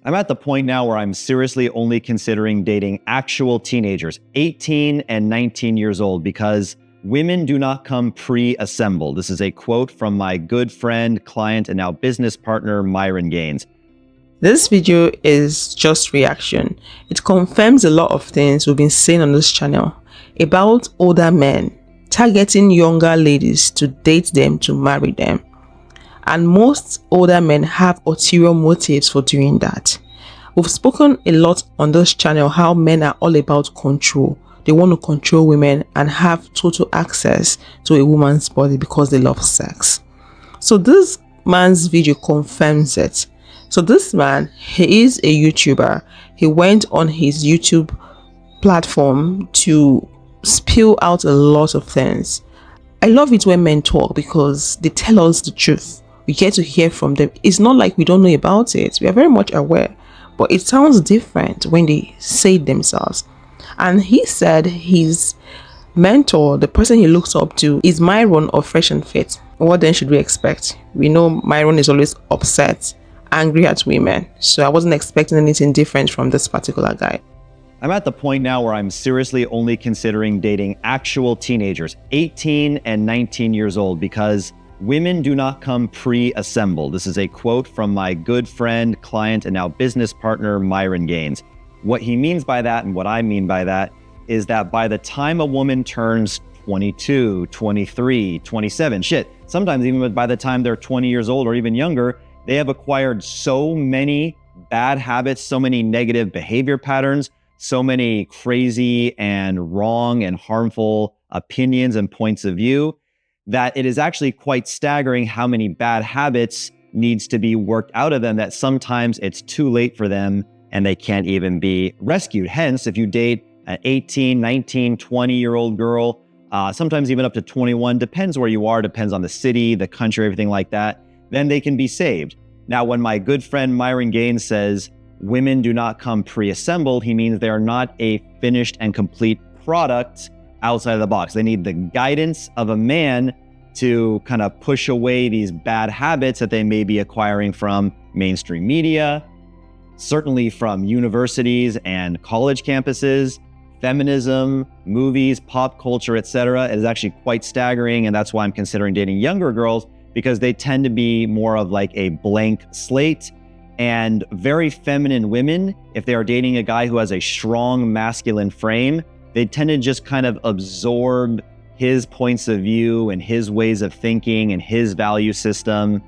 I'm at the point now where I'm seriously only considering dating actual teenagers, 18 and 19 years old, because women do not come pre-assembled. This is a quote from my good friend, client, and now business partner, Myron Gaines. This video is just reaction. It confirms a lot of things we've been saying on this channel about older men targeting younger ladies to date them, to marry them. And most older men have ulterior motives for doing that. We've spoken a lot on this channel how men are all about control. They want to control women and have total access to a woman's body because they love sex. So this man's video confirms it. So this man, he is a YouTuber. He went on his YouTube platform to spill out a lot of things. I love it when men talk because they tell us the truth. We get to hear from them. It's not like we don't know about it. We are very much aware, but it sounds different when they say it themselves. And he said his mentor, the person he looks up to, is Myron of Fresh and Fit. What then should we expect? We know Myron is always upset, angry at women. So I wasn't expecting anything different from this particular guy. I'm at the point now where I'm seriously only considering dating actual teenagers, 18 and 19 years old, because women do not come pre-assembled. This is a quote from my good friend, client, and now business partner, Myron Gaines. What he means by that, and what I mean by that, is that by the time a woman turns 22, 23, 27, sometimes even by the time they're 20 years old or even younger, they have acquired so many bad habits, so many negative behavior patterns, so many crazy and wrong and harmful opinions and points of view, that it is actually quite staggering how many bad habits needs to be worked out of them, that sometimes it's too late for them and they can't even be rescued. Hence, if you date an 18, 19, 20-year-old girl, sometimes even up to 21, depends where you are, depends on the city, the country, everything like that, then they can be saved. Now, when my good friend Myron Gaines says women do not come pre-assembled, he means they are not a finished and complete product outside of the box. They need the guidance of a man to kind of push away these bad habits that they may be acquiring from mainstream media, certainly from universities and college campuses, feminism, movies, pop culture, etc. It is actually quite staggering, and that's why I'm considering dating younger girls, because they tend to be more of like a blank slate and very feminine women. If they are dating a guy who has a strong masculine frame, they tend to just kind of absorb his points of view and his ways of thinking and his value system.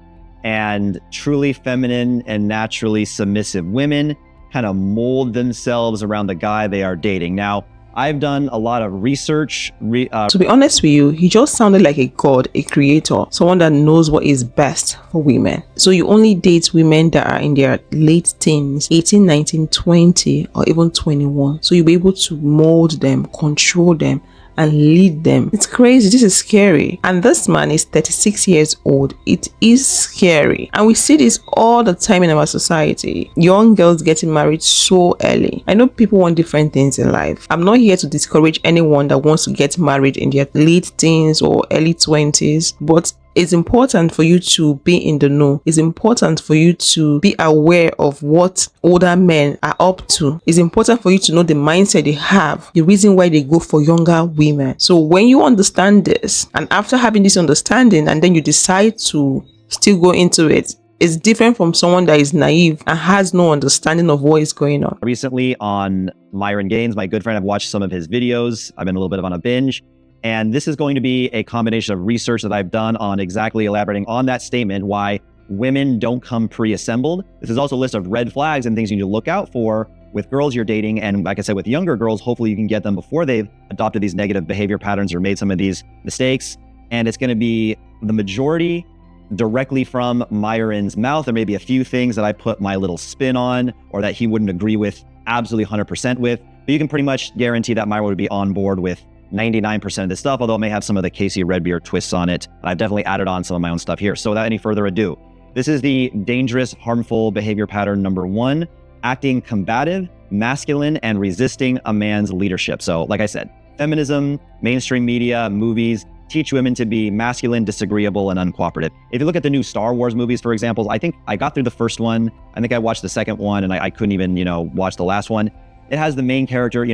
And truly feminine and naturally submissive women kind of mold themselves around the guy they are dating. Now, I've done a lot of research. To be honest with you, he just sounded like a god, a creator, someone that knows what is best for women. So you only date women that are in their late teens, 18, 19, 20, or even 21. So you'll be able to mold them, control them, and lead them. It's crazy. This is scary. And this man is 36 years old. It is scary. And we see this all the time in our society. Young girls getting married so early. I know people want different things in life. I'm not here to discourage anyone that wants to get married in their late teens or early 20s, but it's important for you to be in the know. It's important for you to be aware of what older men are up to. It's important for you to know the mindset they have, the reason why they go for younger women. So when you understand this, and after having this understanding, and then you decide to still go into it, it's different from someone that is naive and has no understanding of what is going on. Recently on Myron Gaines, my good friend, I've watched some of his videos. I've been a little bit on a binge. And this is going to be a combination of research that I've done on exactly elaborating on that statement, why women don't come pre-assembled. This is also a list of red flags and things you need to look out for with girls you're dating. And like I said, with younger girls, hopefully you can get them before they've adopted these negative behavior patterns or made some of these mistakes. And it's going to be the majority directly from Myron's mouth. There may be a few things that I put my little spin on or that he wouldn't agree with absolutely 100% with, but you can pretty much guarantee that Myron would be on board with 99% of this stuff, although it may have some of the Casey Redbeard twists on it. I've definitely added on some of my own stuff here. So without any further ado, this is the dangerous, harmful behavior pattern number 1, acting combative, masculine, and resisting a man's leadership. So like I said, feminism, mainstream media, movies, teach women to be masculine, disagreeable, and uncooperative. If you look at the new Star Wars movies, for example, I think I got through the first one. I think I watched the second one, and I couldn't even, watch the last one. It has the main character,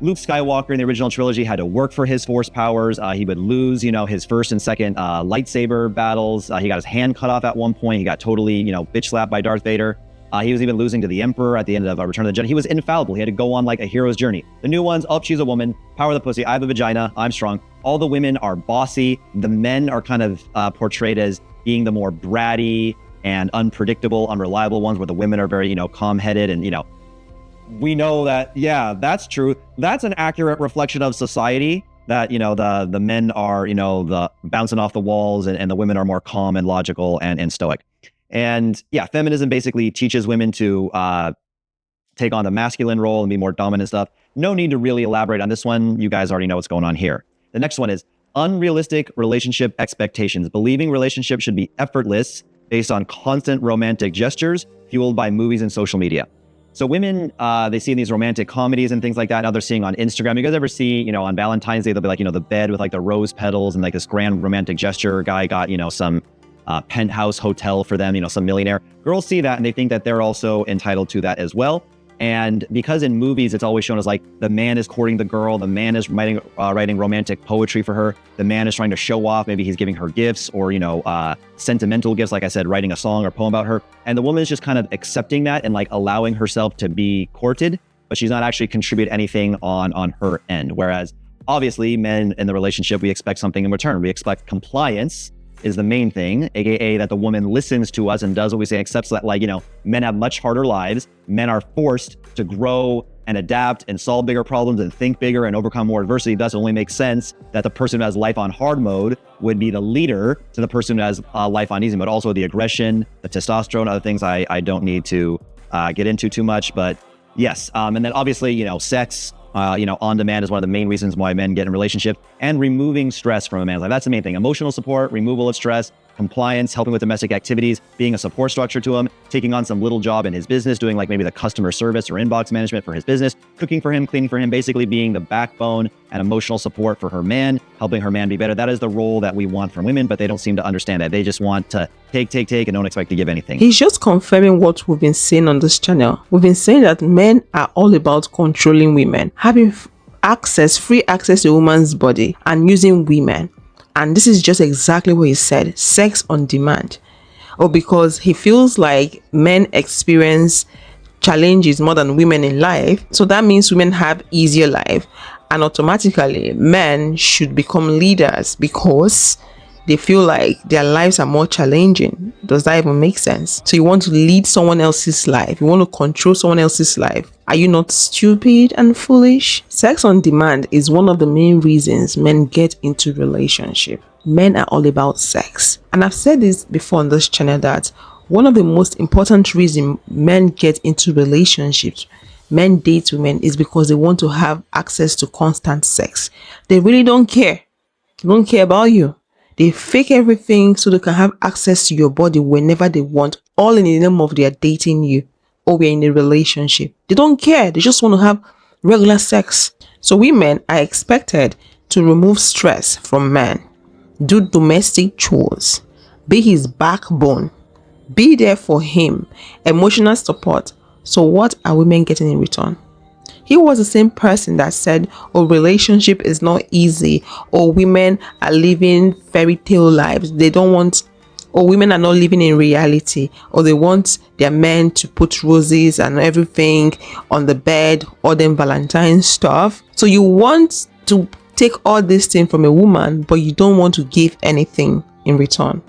Luke Skywalker in the original trilogy had to work for his force powers. He would lose, his first and second lightsaber battles. He got his hand cut off at one point. He got totally, bitch slapped by Darth Vader. He was even losing to the Emperor at the end of Return of the Jedi. He was infallible. He had to go on like a hero's journey. The new ones, she's a woman, power of the pussy, I have a vagina, I'm strong. All the women are bossy. The men are kind of portrayed as being the more bratty and unpredictable, unreliable ones, where the women are very, calm-headed and, we know that, yeah, that's true. That's an accurate reflection of society, that, the men are, the bouncing off the walls, and the women are more calm and logical and stoic. And yeah, feminism basically teaches women to take on the masculine role and be more dominant stuff. No need to really elaborate on this one. You guys already know what's going on here. The next one is unrealistic relationship expectations. Believing relationships should be effortless based on constant romantic gestures fueled by movies and social media. So women, they see these romantic comedies and things like that. Now they're seeing on Instagram. You guys ever see, on Valentine's Day, they'll be like, the bed with like the rose petals and like this grand romantic gesture. Guy got, some penthouse hotel for them, some millionaire. Girls see that and they think that they're also entitled to that as well. And because in movies, it's always shown as like the man is courting the girl, the man is writing romantic poetry for her, the man is trying to show off, maybe he's giving her gifts or, sentimental gifts, like I said, writing a song or poem about her. And the woman is just kind of accepting that and like allowing herself to be courted, but she's not actually contribute anything on her end. Whereas obviously men in the relationship, we expect something in return. We expect compliance is the main thing, aka that the woman listens to us and does what we say, accepts that, like, men have much harder lives. Men are forced to grow and adapt and solve bigger problems and think bigger and overcome more adversity. Thus, it only makes sense that the person who has life on hard mode would be the leader to the person who has life on easy mode. Also, the aggression, the testosterone, other things I don't need to get into too much, but yes. And then obviously, sex, on demand is one of the main reasons why men get in relationships, and removing stress from a man's life. That's the main thing. Emotional support, removal of stress, compliance, helping with domestic activities, being a support structure to him, taking on some little job in his business, doing like maybe the customer service or inbox management for his business, cooking for him, cleaning for him, basically being the backbone and emotional support for her man, helping her man be better. That is the role that we want from women, but they don't seem to understand that. They just want to take, and don't expect to give anything. He's just confirming what we've been saying on this channel. We've been saying that men are all about controlling women, having free access to a woman's body and using women. And this is just exactly what he said, sex on demand. Or because he feels like men experience challenges more than women in life. So that means women have easier life. And automatically men should become leaders because they feel like their lives are more challenging. Does that even make sense? So you want to lead someone else's life. You want to control someone else's life. Are you not stupid and foolish? Sex on demand is one of the main reasons men get into relationship. Men are all about sex. And I've said this before on this channel that one of the most important reasons men get into relationships, men date women, is because they want to have access to constant sex. They really don't care. They don't care about you. They fake everything so they can have access to your body whenever they want, all in the name of they are dating you or we're in a relationship. They don't care. They just want to have regular sex. So women are expected to remove stress from men, do domestic chores, be his backbone, be there for him, emotional support. So what are women getting in return? He was the same person that said, oh, relationship is not easy, or women are living fairy tale lives. They don't want, or women are not living in reality, or they want their men to put roses and everything on the bed, or them Valentine stuff. So you want to take all this thing from a woman, but you don't want to give anything in return.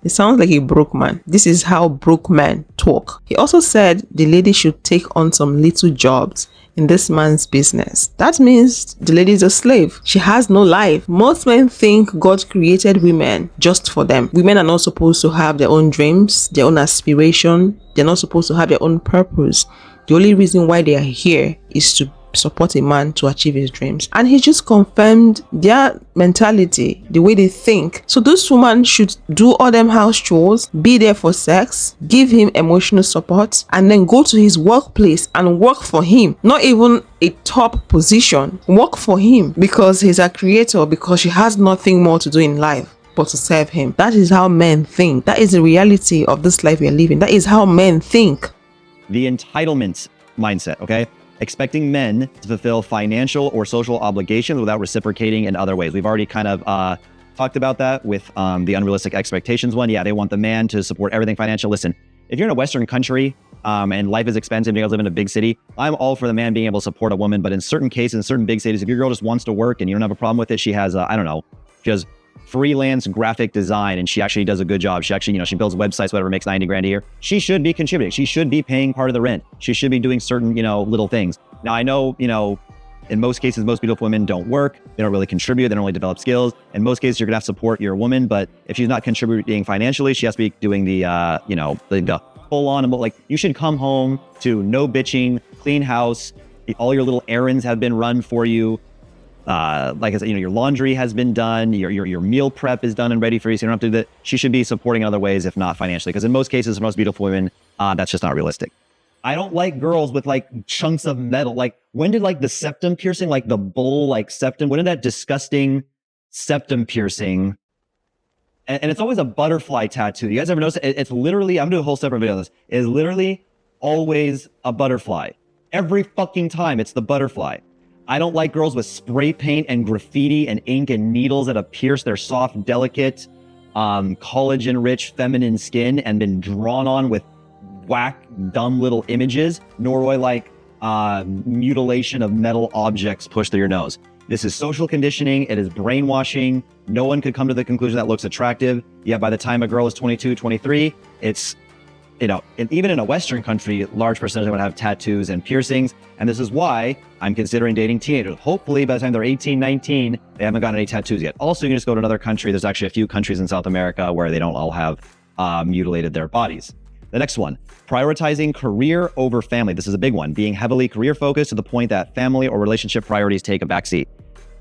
It sounds like a broke man. This is how broke men talk. He also said the lady should take on some little jobs in this man's business. That means the lady is a slave. She has no life. Most men think God created women just for them. Women are not supposed to have their own dreams, their own aspiration. They're not supposed to have their own purpose. The only reason why they are here is to support a man to achieve his dreams. And he just confirmed their mentality, the way they think. So those women should do all them house chores, be there for sex, give him emotional support, and then go to his workplace and work for him. Not even a top position, work for him because he's a creator, because she has nothing more to do in life but to serve him. That is how men think. That is the reality of this life we are living. That is how men think. The entitlement mindset, okay? Expecting men to fulfill financial or social obligations without reciprocating in other ways. We've already kind of talked about that with the unrealistic expectations one. Yeah, they want the man to support everything financial. Listen, if you're in a Western country and life is expensive, you guys live in a big city, I'm all for the man being able to support a woman. But in certain cases, in certain big cities, if your girl just wants to work and you don't have a problem with it, she has, I don't know, she has freelance graphic design and she actually does a good job. She actually, she builds websites, whatever, makes 90 grand a year. She should be contributing. She should be paying part of the rent. She should be doing certain, little things. Now, I know, in most cases, most beautiful women don't work. They don't really contribute. They don't really develop skills. In most cases, you're gonna have to support your woman, but if she's not contributing financially, she has to be doing the, the full on, like, you should come home to no bitching, clean house. All your little errands have been run for you. Like I said, your laundry has been done, your meal prep is done and ready for you, so you don't have to do that. She should be supporting in other ways, if not financially, because in most cases, for most beautiful women, that's just not realistic. I don't like girls with like chunks of metal. Like, when did like the septum piercing, like the bull, like septum, when did that disgusting septum piercing? And it's always a butterfly tattoo. You guys ever notice it? It's literally, I'm doing a whole separate video on this. It is literally always a butterfly. Every fucking time it's the butterfly. I don't like girls with spray paint and graffiti and ink and needles that have pierced their soft, delicate, collagen-rich, feminine skin and been drawn on with whack, dumb little images, nor do I like mutilation of metal objects pushed through your nose. This is social conditioning. It is brainwashing. No one could come to the conclusion that looks attractive. Yet by the time a girl is 22, 23, it's, and even in a Western country, large percentage of them would have tattoos and piercings. And this is why I'm considering dating teenagers. Hopefully by the time they're 18, 19, they haven't gotten any tattoos yet. Also, you can just go to another country. There's actually a few countries in South America where they don't all have mutilated their bodies. The next one, prioritizing career over family. This is a big one, being heavily career focused to the point that family or relationship priorities take a backseat.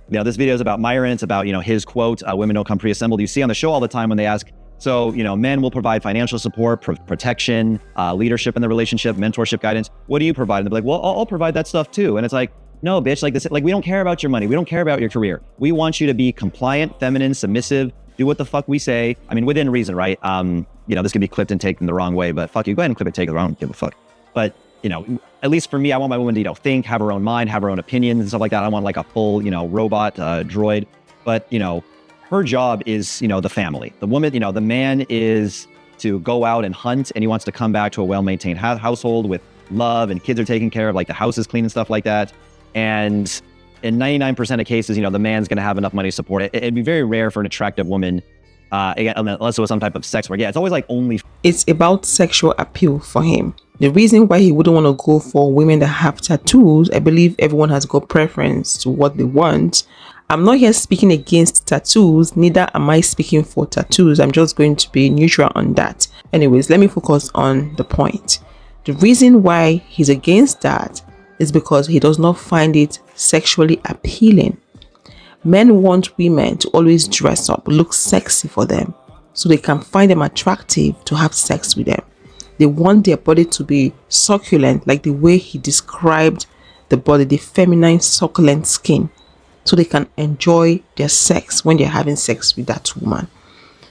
This video is about Myron. It's about, his quote, women don't come pre-assembled. You see on the show all the time when they ask, so, men will provide financial support, protection, leadership in the relationship, mentorship, guidance. What do you provide? And they'll be like, well, I'll provide that stuff too. And it's like, no, bitch, like we don't care about your money. We don't care about your career. We want you to be compliant, feminine, submissive, do what the fuck we say. I mean, within reason, right? This could be clipped and taken the wrong way, but fuck you, go ahead and clip it, take it. I don't give a fuck. But, at least for me, I want my woman to, think, have her own mind, have her own opinions and stuff like that. I want like a full, robot, droid. But, her job is, the family. The woman, the man is to go out and hunt, and he wants to come back to a well-maintained household with love and kids are taken care of, like the house is clean and stuff like that. And in 99% of cases, the man's going to have enough money to support it. It'd be very rare for an attractive woman, again, unless it was some type of sex work. Yeah, it's always like only. It's about sexual appeal for him. The reason why he wouldn't want to go for women that have tattoos, I believe everyone has got preference to what they want. I'm not here speaking against tattoos, neither am I speaking for tattoos. I'm just going to be neutral on that. Anyways, let me focus on the point. The reason why he's against that is because he does not find it sexually appealing. Men want women to always dress up, look sexy for them, so they can find them attractive to have sex with them. They want their body to be succulent, like the way he described the body, the feminine succulent skin, so they can enjoy their sex when they're having sex with that woman.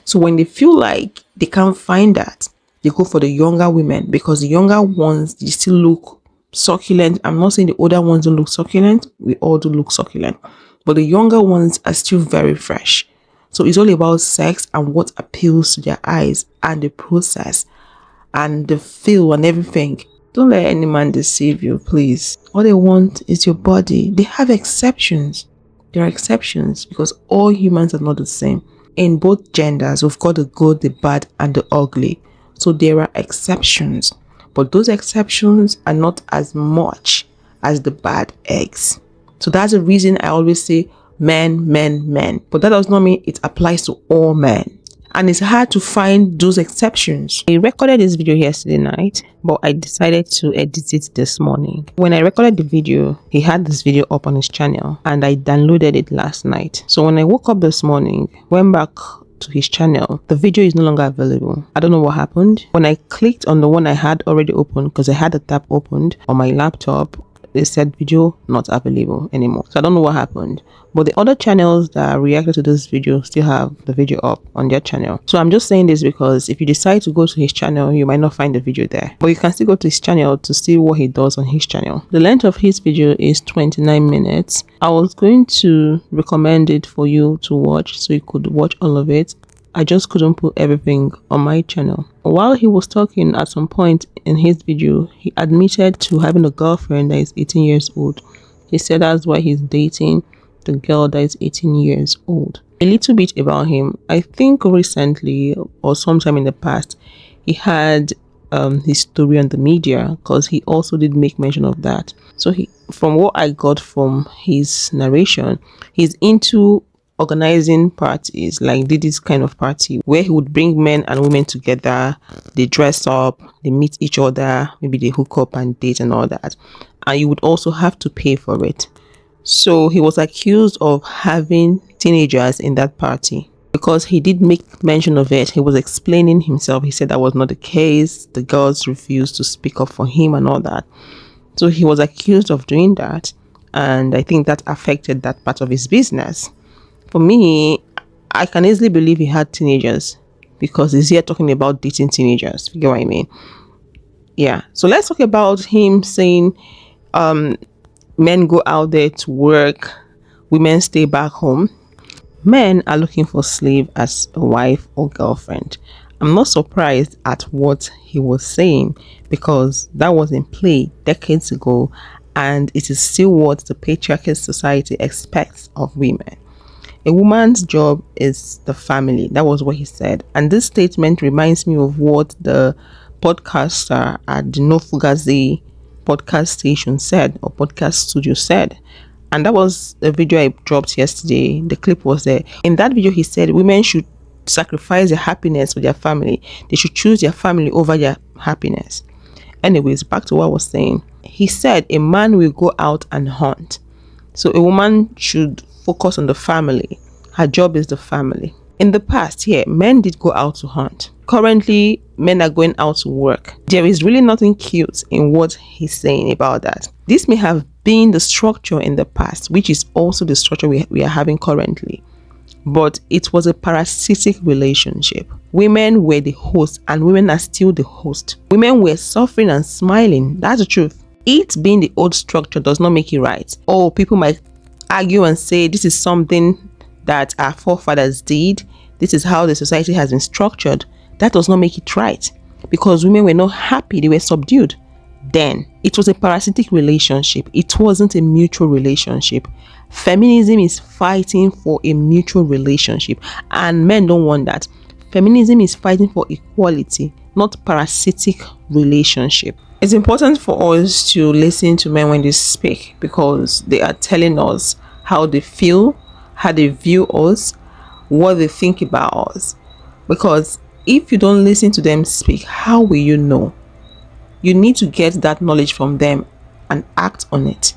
So when they feel like they can't find that, they go for the younger women, because the younger ones, they still look succulent. I'm not saying the older ones don't look succulent. We all do look succulent. But the younger ones are still very fresh. So it's all about sex and what appeals to their eyes and the process and the feel and everything. Don't let any man deceive you, please. All they want is your body. They have exceptions. There are exceptions because all humans are not the same. In both genders, we've got the good, the bad, and the ugly. So there are exceptions. But those exceptions are not as much as the bad eggs. So that's the reason I always say men, men, men. But that does not mean it applies to all men. And it's hard to find those exceptions. I recorded this video yesterday night, but I decided to edit it this morning. When I recorded the video, he had this video up on his channel and I downloaded it last night. So when I woke up this morning, went back to his channel, the video is no longer available. I don't know what happened. When I clicked on the one I had already opened, because I had the tab opened on my laptop, they said video not available anymore. So I don't know what happened. But the other channels that reacted to this video still have the video up on their channel. So I'm just saying this because if you decide to go to his channel, you might not find the video there. But you can still go to his channel to see what he does on his channel. The length of his video is 29 minutes. I was going to recommend it for you to watch so you could watch all of it. I just couldn't put everything on my channel. While he was talking at some point in his video, he admitted to having a girlfriend that is 18 years old. He said that's why he's dating the girl that is 18 years old. A little bit about him. I think recently or sometime in the past, he had his story on the media because he also did make mention of that. So from what I got from his narration, he's into organizing parties, like did this kind of party where he would bring men and women together, they dress up, they meet each other, maybe they hook up and date and all that, and you would also have to pay for it. So he was accused of having teenagers in that party. Because he did make mention of it, he was explaining himself. He said that was not the case, the girls refused to speak up for him and all that. So he was accused of doing that, and I think that affected that part of his business. For me, I can easily believe he had teenagers because he's here talking about dating teenagers. You get what I mean? Yeah. So let's talk about him saying men go out there to work, women stay back home. Men are looking for slave as a wife or girlfriend. I'm not surprised at what he was saying because that was in play decades ago and it is still what the patriarchal society expects of women. A woman's job is the family. That was what he said. And this statement reminds me of what the podcaster at the No Fugazi podcast station said, or podcast studio said. And that was a video I dropped yesterday. The clip was there. In that video, he said women should sacrifice their happiness for their family. They should choose their family over their happiness. Anyways, back to what I was saying. He said a man will go out and hunt. So a woman should focus on the family. Her job is the family. In the past, men did go out to hunt. Currently, men are going out to work. There is really nothing cute in what he's saying about that. This may have been the structure in the past, which is also the structure we are having currently. But it was a parasitic relationship. Women were the host and women are still the host. Women were suffering and smiling. That's the truth. It being the old structure does not make it right. Oh, people might argue and say this is something that our forefathers did. This is how the society has been structured. That does not make it right because women were not happy. They were subdued. Then it was a parasitic relationship. It wasn't a mutual relationship. Feminism is fighting for a mutual relationship and men don't want that. Feminism is fighting for equality, not parasitic relationship. It's important for us to listen to men when they speak because they are telling us how they feel, how they view us, what they think about us. Because if you don't listen to them speak, how will you know? You need to get that knowledge from them and act on it.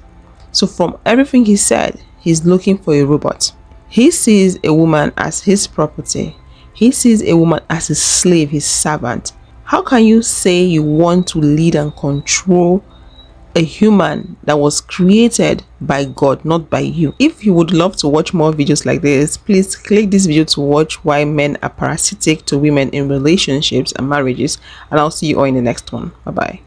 So from everything he said, he's looking for a robot. He sees a woman as his property. He sees a woman as his slave, his servant. How can you say you want to lead and control a human that was created by God, not by you? If you would love to watch more videos like this, please click this video to watch why men are parasitic to women in relationships and marriages. And I'll see you all in the next one. Bye-bye.